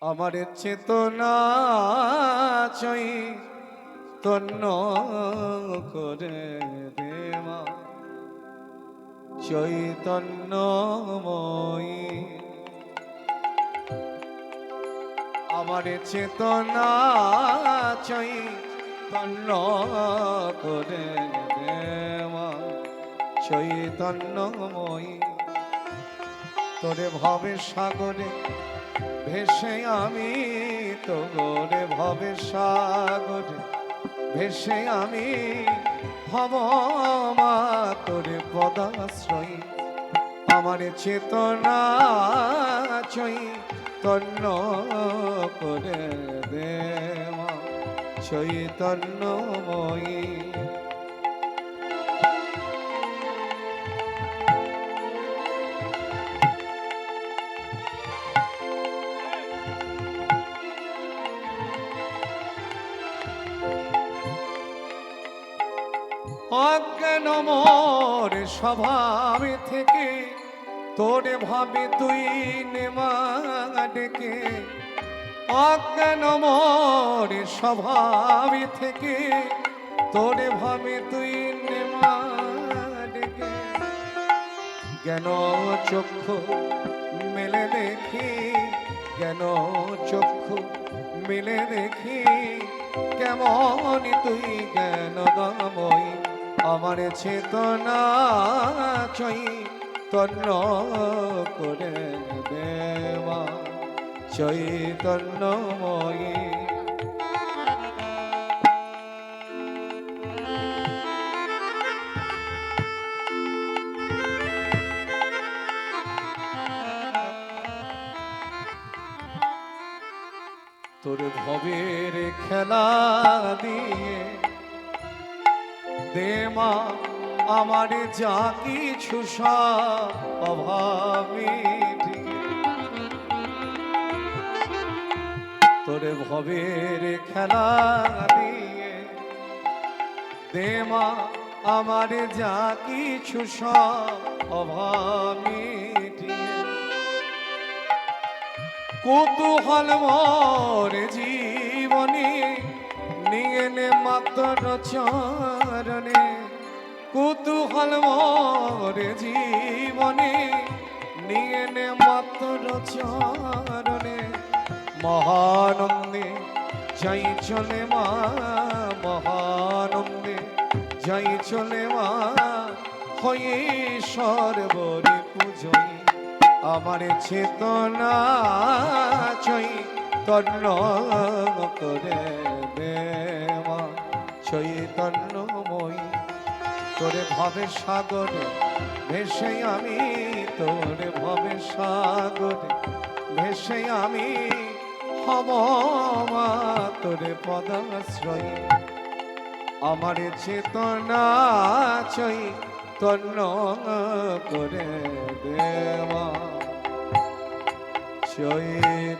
আমার চেতনা চৈতন্য করে দে মা চৈতন্যময়ী। আমার চেতনা চৈতন্য করে দে মা চৈতন্যময়ী। তোরে ভবে সাগরে ভেসে আমি, তোরে ভবে সাগরে ভেসে আমি ভব মা তোরে পদাশ্রয়ী। আমার চেতনা চৈতন্য করে দে মা চৈতন্যময়ী। অজ্ঞান মোর স্বভাব থেকে তোরে ভাবে তুই নেমা ডেকে। অজ্ঞান মোর স্বভাব থেকে তোরে ভাবে তুই নেমা ডেকে। জ্ঞান চক্ষু মেলে দেখি, জ্ঞান চক্ষু মেলে দেখি কেমন তুই জ্ঞান গামই। আমার চেতনা চৈতন্য করে দে মা চৈতন্যময়ী। তোর ভবের খেলা দিয়ে দে মা আমার যা কিছু সব অভাব মিটিয়ে। তোর ভবের খেলা দিয়ে দে মা আমার যা কিছু সব অভাব মিটিয়ে। কৌতূহল মোর জীবনে নিয়ে নে মাতর চরণে। কৌতূহল মোর জীবনে নিয়ে নে মাতর চরণে। মহানন্দে যাই চলে মা, মহানন্দে যাই চলে মা হয়ে সর্বরে পূজয়। আমার চেতনা চৈতন্য করে দে মা চৈতন্যময়ী। তোরে ভবে সাগরে ভেসে আমি, তোরে ভবে সাগরে ভেসে আমি হব মা তোরে পদাশ্রয়ী। আমার চেতনা চৈতন্য করে দে মা চৈতন্যময়ী।